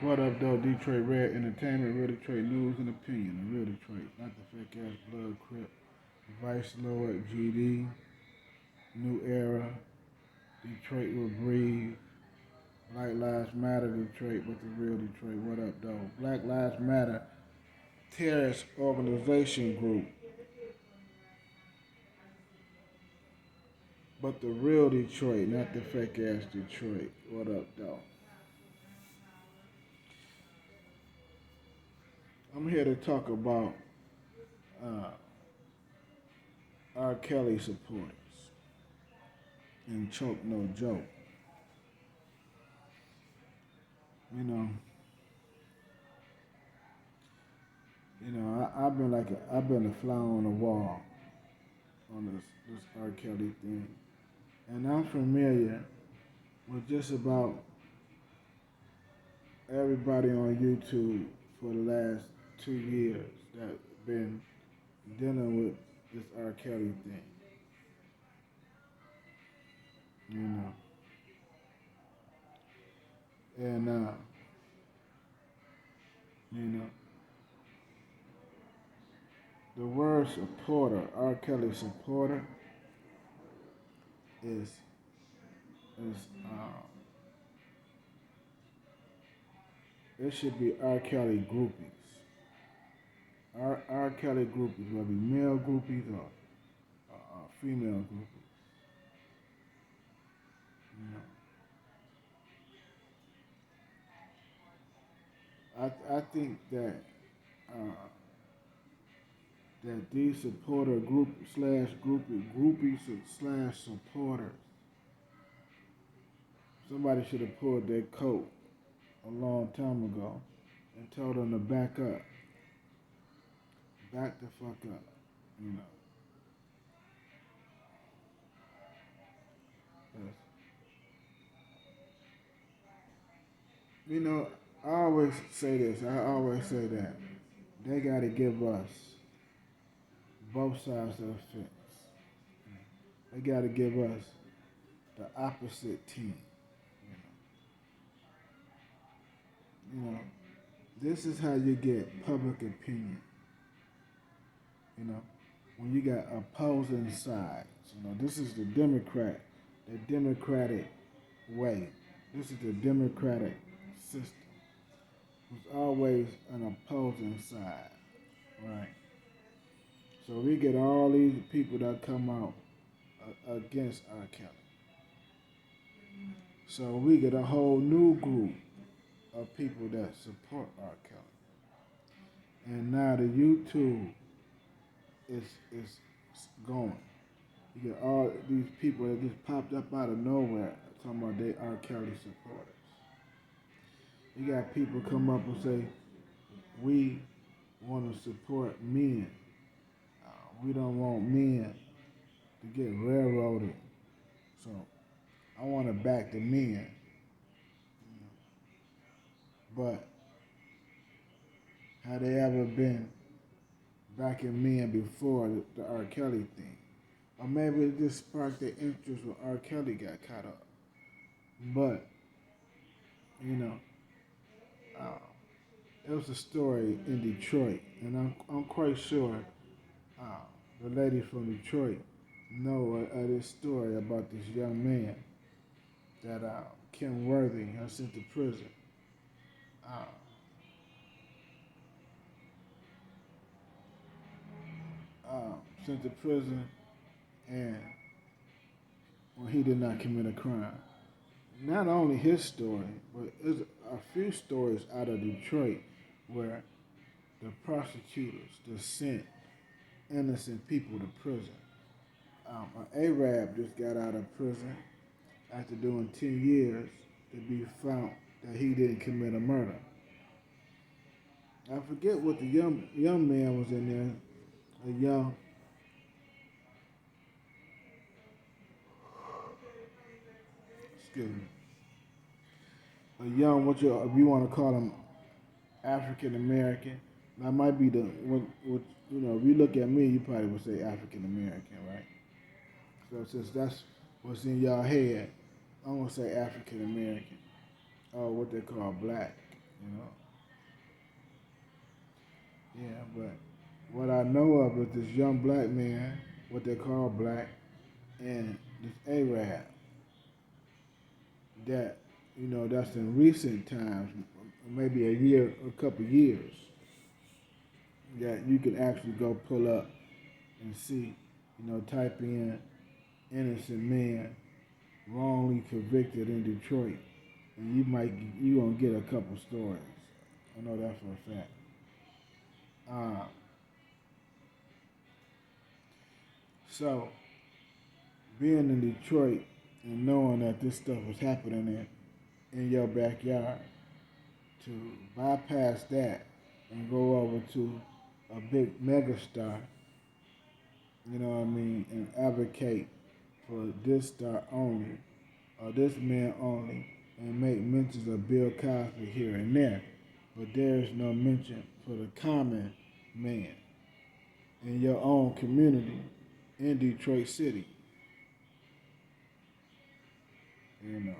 What up, though? Detroit Red Entertainment, Real Detroit News and Opinion. The Real Detroit, not the fake ass Blood Crip, Vice Lord, GD, New Era, Detroit will breathe. Black Lives Matter, Detroit, but the real Detroit. What up, though? Black Lives Matter terrorist organization group, but the real Detroit, not the fake ass Detroit. What up, though? I'm here to talk about uh, R. Kelly supporters and Choke No Joke. You know, I've been I've been a fly on the wall on this R. Kelly thing, and I'm familiar with just about everybody on YouTube for the last 2 years that been dealing with this R. Kelly thing. You know, and you know, the word supporter, R. Kelly supporter, is is it should be R. Kelly groupies. R. Kelly groupies, whether it be male groupies or female groupies. You know, I think that uh, that these supporter group slash groupies slash supporters, somebody should have pulled their coat a long time ago and told them to back the fuck up. You know, 'cause, you know, I always say this. I always say that they got to give us both sides of the fence. They got to give us the opposite team. You know, this is how you get public opinion. You know, when you got opposing sides. You know, this is the Democratic way. This is the Democratic system. There's always an opposing side, right? So we get all these people that come out against R. Kelly. So we get a whole new group of people that support R. Kelly. And now the YouTube is going. You get all these people that just popped up out of nowhere talking about they R. Kelly supporters. You got people come up and say, we want to support men. We don't want men to get railroaded. So I want to back the men. But have they ever been backing men before the R. Kelly thing? Or maybe it just sparked their interest when R. Kelly got caught up. But, you know, uh, it was a story in Detroit, and I'm quite sure uh, the lady from Detroit know this story about this young man that Kim Worthy has sent to prison. Uh, uh, Sent to prison, and when he did not commit a crime. Not only his story, but there's a few stories out of Detroit where the prosecutors just sent innocent people to prison. An Arab just got out of prison after doing 10 years to be found that he didn't commit a murder. I forget what the young man was in there, a young, excuse me, a young, if you want to call him African American. That might be if you look at me, you probably would say African American, right? So since that's what's in y'all head, I'm gonna say African American, or what they call black. You know, yeah. But what I know of is this young black man, what they call black, and this Arab that that's in recent times, maybe a year, a couple years, that you can actually go pull up and see, type in innocent man wrongly convicted in Detroit, and you gonna get a couple stories. I know that for a fact. Uh, so being in Detroit and knowing that this stuff was happening in your backyard, to bypass that and go over to a big megastar, and advocate for this star only or this man only, and make mentions of Bill Cosby here and there, but there is no mention for the common man in your own community in Detroit City. You know,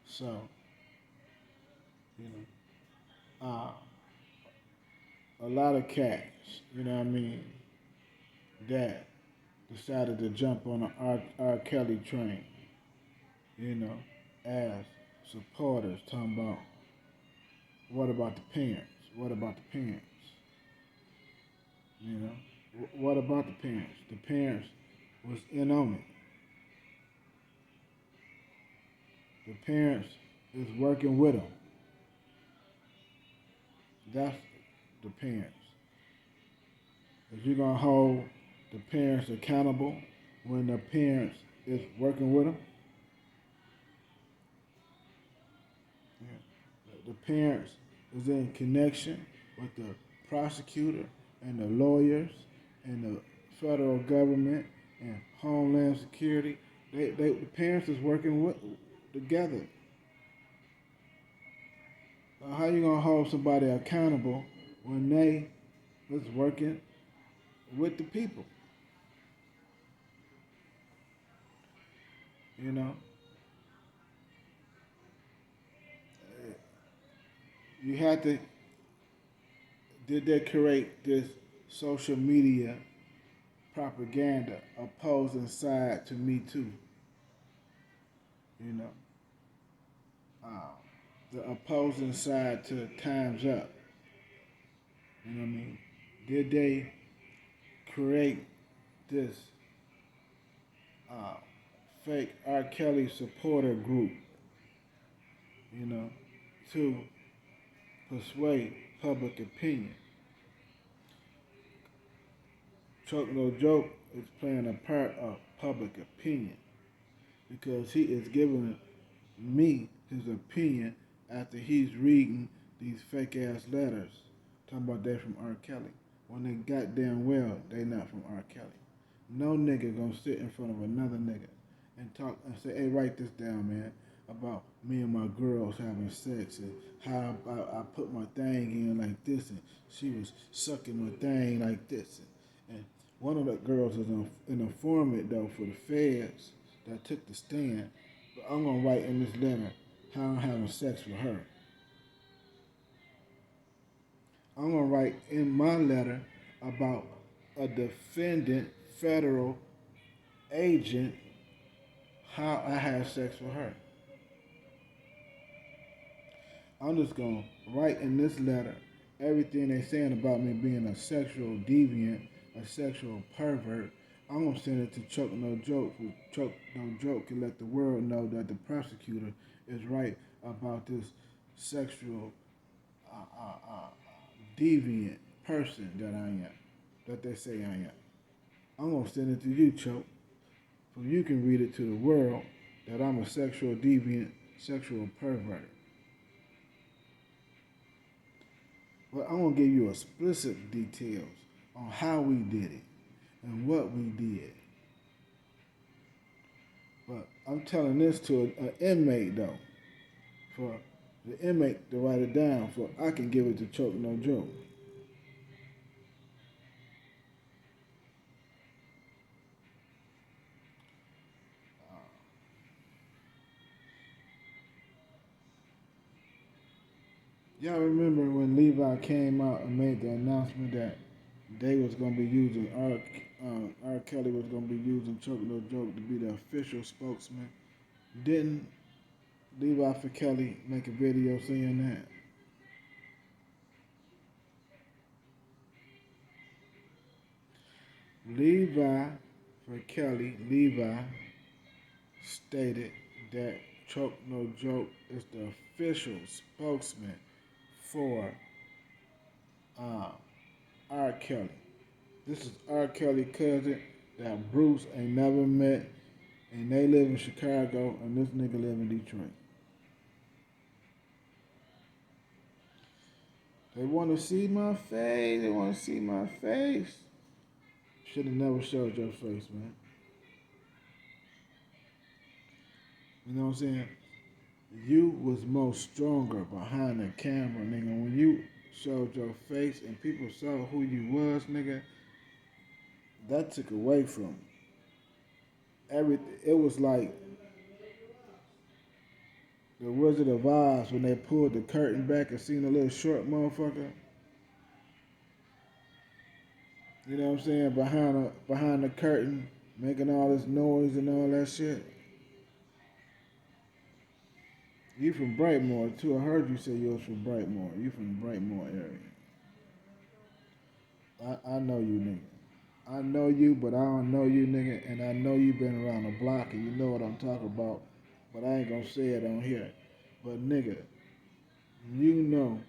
so you a lot of cats, that decided to jump on the R. Kelly train, you know, as supporters, talking about what about the parents? What about the parents? You know, what about the parents? The parents was in on it. The parents is working with them. That's the parents. If you're gonna hold the parents accountable when the parents is working with them, yeah. The parents is in connection with the prosecutor and the lawyers and the federal government and Homeland Security. The parents is working together. Now, how you gonna hold somebody accountable when they is working with the people? You know, you had to. Did they create this social media propaganda opposing side to Me Too? You know, uh, the opposing side to Time's Up. You know what I mean? Did they create this uh, fake R. Kelly supporter group? You know, to persuade public opinion. Chuck No Joke is playing a part of public opinion because he is giving me his opinion after he's reading these fake ass letters talking about they from R. Kelly. When they goddamn well they not from R. Kelly. No nigga gonna sit in front of another nigga and talk and say, hey, write this down, man, about me and my girls having sex and how I put my thing in like this and she was sucking my thing like this. And one of the girls is an informant though for the feds that took the stand. But I'm gonna write in this letter how I'm having sex with her. I'm gonna write in my letter about a defendant federal agent how I had sex with her. I'm just gonna write in this letter everything they saying about me being a sexual deviant, a sexual pervert. I'm gonna send it to Chuck No Joke, so Chuck No Joke can let the world know that the prosecutor is right about this sexual deviant person that I am, that they say I am. I'm gonna send it to you, Chuck, so you can read it to the world that I'm a sexual deviant, sexual pervert. But I'm gonna give you explicit details on how we did it and what we did. But I'm telling this to an inmate though, for the inmate to write it down, for I can give it to Chuck No Joke. Y'all remember when Levi came out and made the announcement that they was gonna be using R. Kelly was gonna be using Choke No Joke to be the official spokesman? Didn't Levi for Kelly make a video saying that? Levi for Kelly, Levi stated that Choke No Joke is the official spokesman for uh, R. Kelly. This is R. Kelly cousin that Bruce ain't never met, and they live in Chicago, and this nigga live in Detroit. They want to see my face. They want to see my face. Should have never showed your face, man. You know what I'm saying? You was more stronger behind the camera, nigga. When you showed your face and people saw who you was, nigga, that took away from everything. It was like the Wizard of Oz when they pulled the curtain back and seen a little short motherfucker. You know what I'm saying? Behind the curtain, making all this noise and all that shit. You from Brightmoor too. I heard you say you was from Brightmoor. You from the Brightmoor area. I know you, nigga. I know you, but I don't know you, nigga. And I know you been around the block and you know what I'm talking about. But I ain't gonna say it on here. But nigga, you know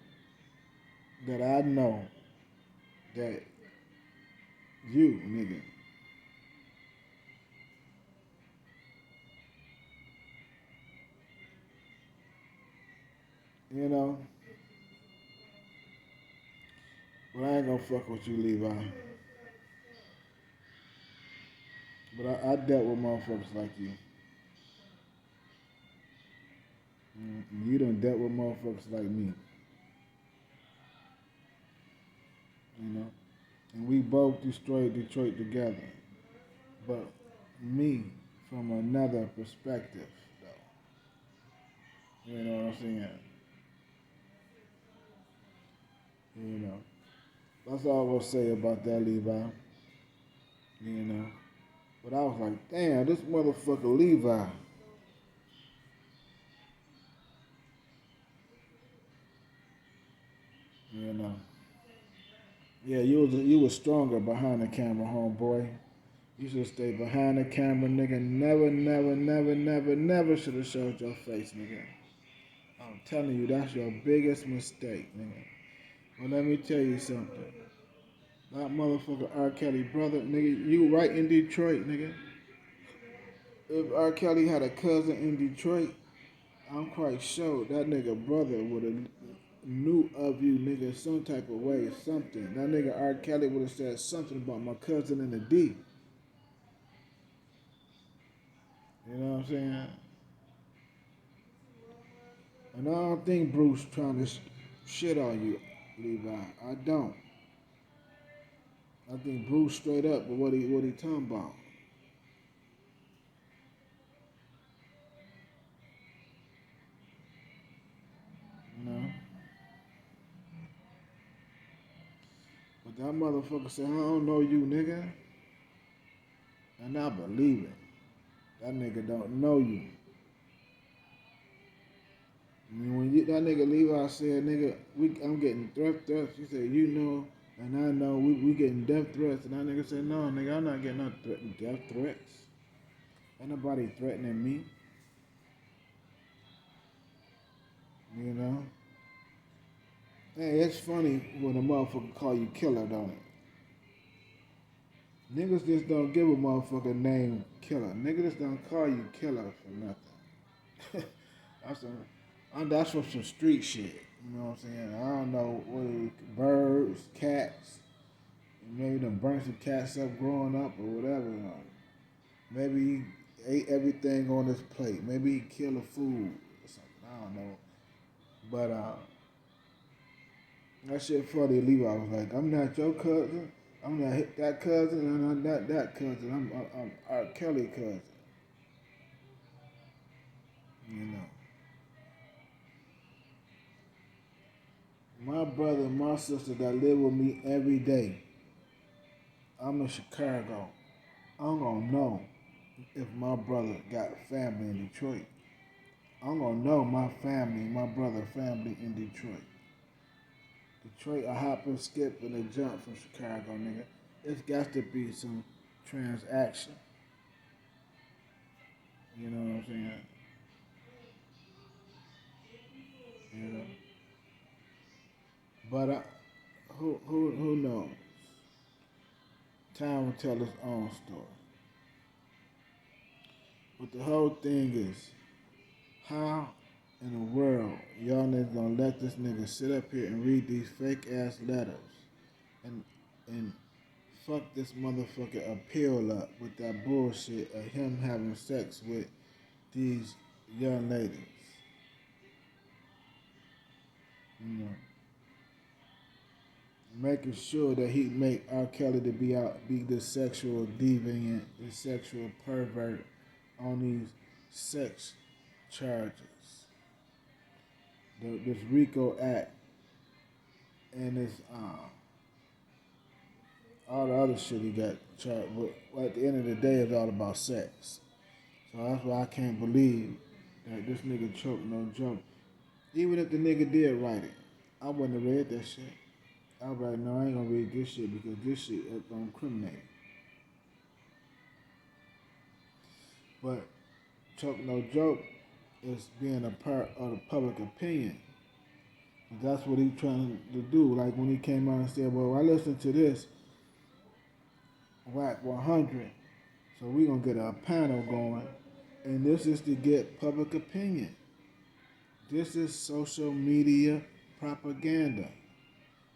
that I know that you, nigga, you know. But I ain't gonna fuck with you, Levi. But I dealt with motherfuckers like you. You done dealt with motherfuckers like me, you know. And we both destroyed Detroit together. But me from another perspective, though. You know what I'm saying? You know. That's all I will say about that, Levi. You know. But I was like, damn, this motherfucker Levi. You know. Yeah, you was stronger behind the camera, homeboy. You should stay behind the camera, nigga. Never, never, never, never, never should have showed your face, nigga. I'm telling you, that's your biggest mistake, nigga. Well, let me tell you something. That motherfucker R. Kelly brother, nigga, you right in Detroit, nigga. If R. Kelly had a cousin in Detroit, I'm quite sure that nigga brother would have knew of you, nigga, some type of way, something. That nigga R. Kelly would have said something about my cousin in the D. You know what I'm saying? And I don't think Bruce trying to shit on you, Levi. I don't. I think Bruce straight up with what he talking about. You know? But that motherfucker said, I don't know you, nigga. And I believe it. That nigga don't know you. I mean, when that nigga Levi said, nigga, I'm getting death threats. He said, you know, and I know we getting death threats. And that nigga said, no, nigga, I'm not getting no death threats. Ain't nobody threatening me. You know? Hey, it's funny when a motherfucker call you killer, don't it? Niggas just don't give a motherfucker name killer. Niggas just don't call you killer for nothing. that's from some street shit. You know what I'm saying? I don't know what birds, cats. Maybe done burnt some cats up growing up or whatever. Maybe he ate everything on his plate. Maybe he killed a food or something. I don't know. But that shit funny. Levi was like, I'm not your cousin. I'm not that cousin, and I'm not that cousin. I'm R. Kelly cousin. You know. my brother and my sister that live with me every day, I'm in Chicago. I'm gonna know if my brother got family in Detroit. I'm gonna know my family, my brother family in Detroit. Detroit, a hop and skip and a jump from Chicago, nigga. It's got to be some transaction. You know what I'm saying? You know. But who knows? Time will tell its own story. But the whole thing is, how in the world y'all niggas gonna let this nigga sit up here and read these fake ass letters and and fuck this motherfucker appeal up with that bullshit of him having sex with these young ladies? You know, making sure that he make R. Kelly to be the sexual deviant, the sexual pervert on these sex charges. This RICO Act and this all the other shit he got charged with. Well, at the end of the day, it's all about sex. So that's why I can't believe that this nigga choked no joke. Even if the nigga did write it, I wouldn't have read that shit. I was like, no, I ain't gonna read this shit because this shit is gonna incriminate. But choke no joke is being a part of the public opinion. And that's what he's trying to do. Like when he came out and said, well, I listened to this WAC 100, so we're gonna get a panel going. And this is to get public opinion. This is social media propaganda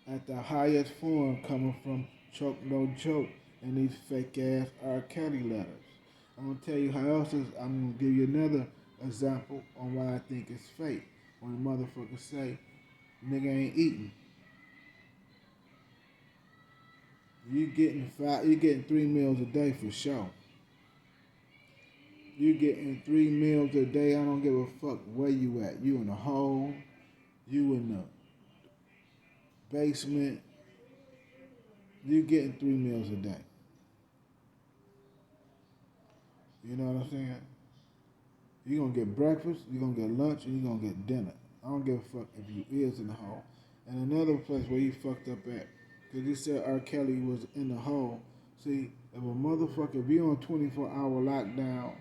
at the highest form coming from Choke No Joke and these fake ass R. Kelly letters. I'm gonna tell you how else is, I'm gonna give you another example on why I think it's fake. When the motherfuckers say, nigga ain't eating. You getting 3 meals a day for sure. You getting 3 meals a day, I don't give a fuck where you at. You in the hole, you in the basement, you getting 3 meals a day. You know what I'm saying? You're gonna get breakfast, you're gonna get lunch, and you're gonna get dinner. I don't give a fuck if you is in the hole. And another place where you fucked up at, because you said R. Kelly was in the hole. See, if a motherfucker, if you on 24-hour lockdown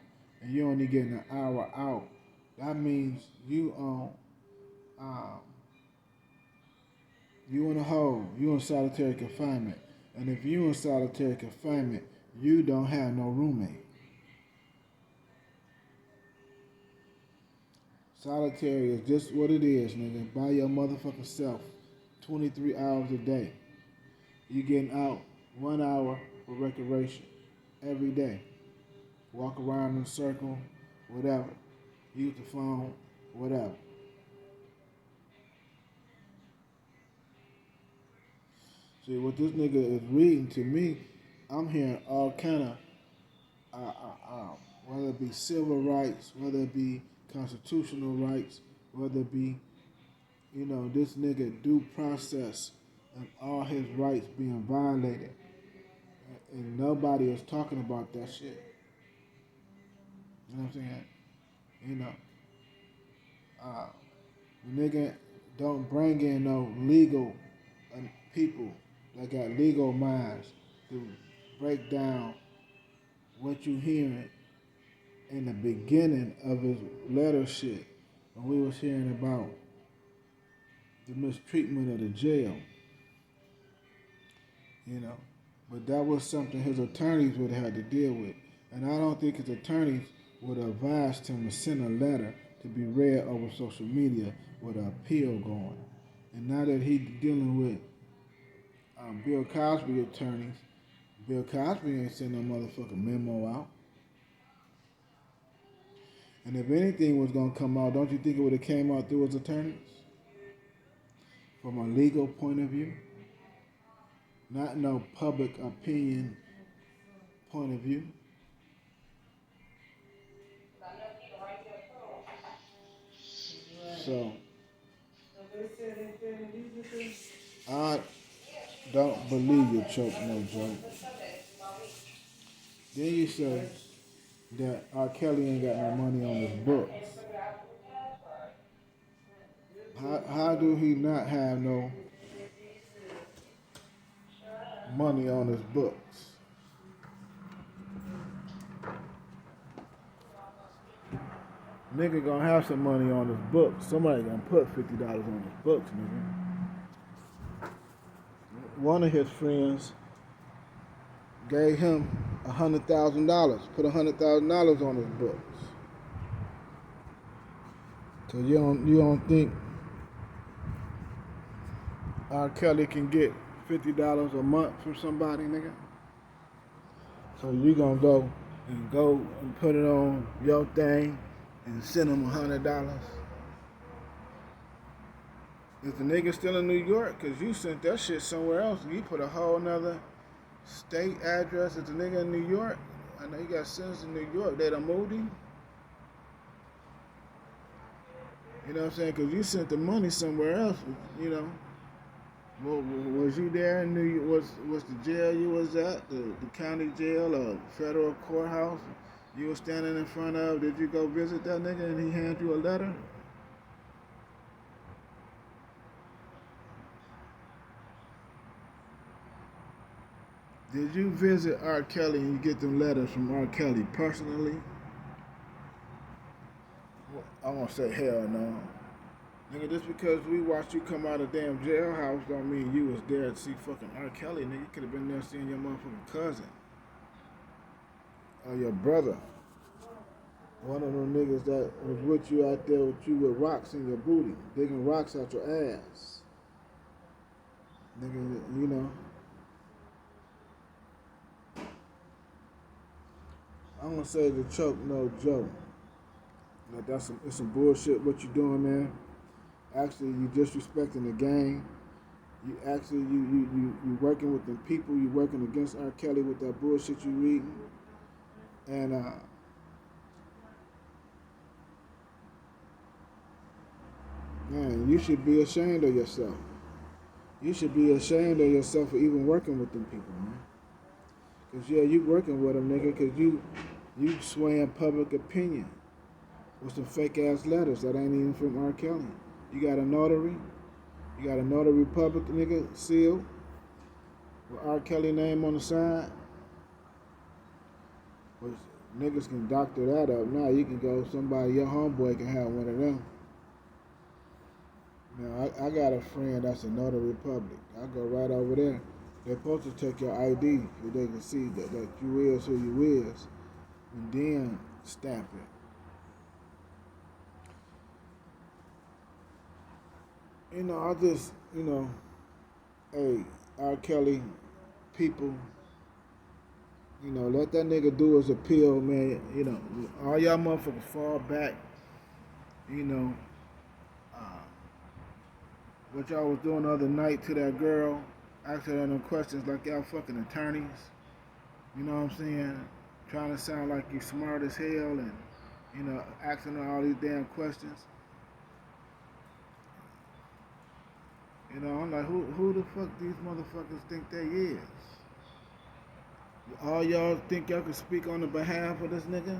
and you only getting an hour out, that means um, you in a hole, you in solitary confinement. And if you in solitary confinement, you don't have no roommate. Solitary is just what it is, nigga. By your motherfucking self. 23 hours a day. You getting out 1 hour for recreation every day. Walk around in a circle, whatever. Use the phone, whatever. See, what this nigga is reading to me, I'm hearing all kind of, whether it be civil rights, whether it be constitutional rights, whether it be, this nigga due process and all his rights being violated. And nobody is talking about that shit. You know what I'm saying? You know, the nigga don't bring in no legal people that got legal minds to break down what you hearing in the beginning of his letter shit when we was hearing about the mistreatment of the jail. You know, but that was something his attorneys would have had to deal with. And I don't think his attorneys would have advised him to send a letter to be read over social media with an appeal going. And now that he's dealing with Bill Cosby attorneys, Bill Cosby ain't sent no motherfucking memo out. And if anything was gonna come out, don't you think it would have came out through his attorneys? From a legal point of view? Not no public opinion point of view. So I don't believe you, Choke No Joke. Then you say that R. Kelly ain't got no money on his books. How do he not have no money on his books? Nigga gonna have some money on his books. Somebody gonna put $50 on his books, nigga. One of his friends gave him $100,000. Put $100,000 on his books. So you don't think R. Kelly can get $50 a month from somebody, nigga? So you gonna go and put it on your thing and send him $100? Is the nigga still in New York? Cause you sent that shit somewhere else. You put a whole nother state address. Is the nigga in New York? I know you got sons in New York. They done moved him. You know what I'm saying? Cause you sent the money somewhere else. You know. Well, was you there in New York? Was the jail you was at, the county jail or federal courthouse you was standing in front of? Did you go visit that nigga and he handed you a letter? Did you visit R. Kelly and you get them letters from R. Kelly personally? I won't say hell no. Nigga, just because we watched you come out of damn jailhouse don't mean you was there to see fucking R. Kelly, nigga. You could have been there seeing your motherfucking cousin. Or your brother. One of them niggas that was with you out there with you with rocks in your booty. Digging rocks out your ass. Nigga, you know. I'm gonna say the Choke No Joke. Like it's some bullshit what you doing, man. Actually, you disrespecting the game. You actually you working with the people. You working against R. Kelly with that bullshit you reading. And man, you should be ashamed of yourself. You should be ashamed of yourself for even working with them people, man. Cause yeah, you working with them, nigga. Cause you swaying public opinion with some fake ass letters that ain't even from R. Kelly. You got a notary. You got a notary public, nigga, seal with R. Kelly name on the side. But niggas can doctor that up. Now you can go, somebody, your homeboy can have one of them. Now, I got a friend that's a notary public. I go right over there. They're supposed to take your ID so they can see that you is who you is. And then stamp it. You know, I just, hey, R. Kelly, people, let that nigga do his appeal, man. All y'all motherfuckers fall back, what y'all was doing the other night to that girl, asking her them questions like y'all fucking attorneys. You know what I'm saying? Trying to sound like you smart as hell and, asking her all these damn questions. I'm like, who the fuck these motherfuckers think they is? All y'all think y'all can speak on the behalf of this nigga?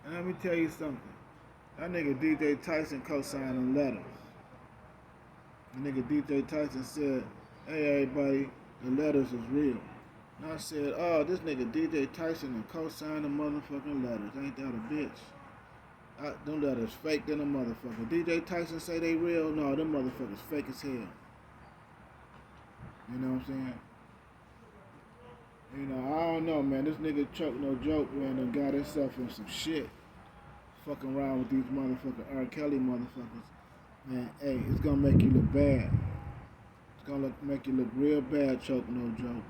And let me tell you something. That nigga DJ Tyson co-signing letters. The nigga DJ Tyson said, hey everybody, the letters is real. And I said, oh, this nigga DJ Tyson and co-signed the motherfucking letters. Ain't that a bitch? Them letters fake than a motherfucker. DJ Tyson say they real? No, them motherfuckers fake as hell. You know what I'm saying? I don't know, man. This nigga Choke No Joke, man, done got himself in some shit. Fucking around with these motherfucking R. Kelly motherfuckers. Man, hey, it's gonna make you look bad. It's gonna make you look real bad, Choke No Joke.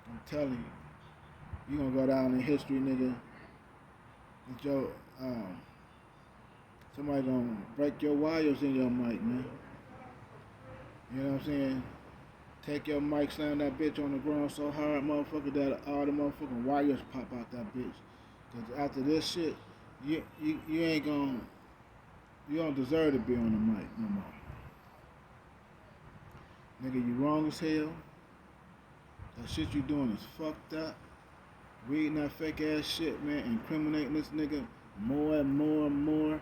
I'm telling you. You gonna go down in history, nigga. With your, somebody gonna break your wires in your mic, man. You know what I'm saying? Take your mic, slam that bitch on the ground so hard, motherfucker, that all the motherfucking wires pop out that bitch. Cause after this shit, you ain't gonna You don't deserve to be on the mic no more. Nigga, you wrong as hell. That shit you doing is fucked up. Reading that fake ass shit, man, incriminating this nigga more and more and more.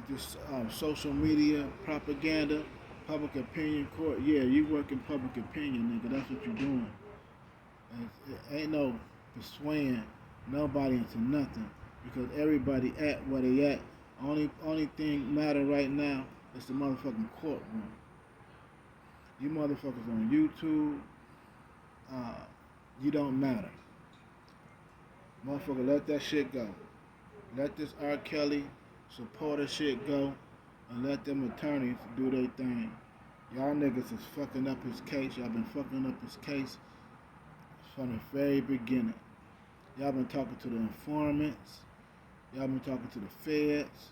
This social media propaganda, public opinion court. Yeah, you work in public opinion, nigga. That's what you doing. And it ain't no persuading nobody into nothing because everybody at where they at. Only thing matter right now is the motherfucking courtroom. You motherfuckers on YouTube, you don't matter. Motherfucker, let that shit go. Let this R. Kelly supporter shit go and let them attorneys do their thing. Y'all niggas is fucking up his case. Y'all been fucking up his case from the very beginning. Y'all been talking to the informants. Y'all been talking to the feds.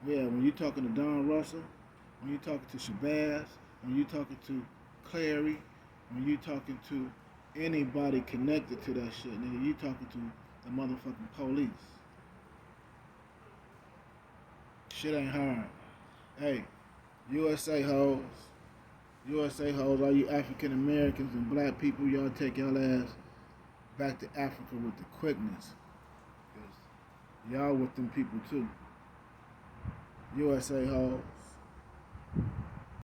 Yeah, when you talking to Don Russell, when you talking to Shabazz, when you talking to Clary, when you talking to anybody connected to that shit, nigga, you talking to the motherfucking police. Shit ain't hard. Hey, USA hoes. USA hoes, all you African Americans and black people, y'all take y'all ass back to Africa with the quickness. Cause y'all with them people too. USA hoes.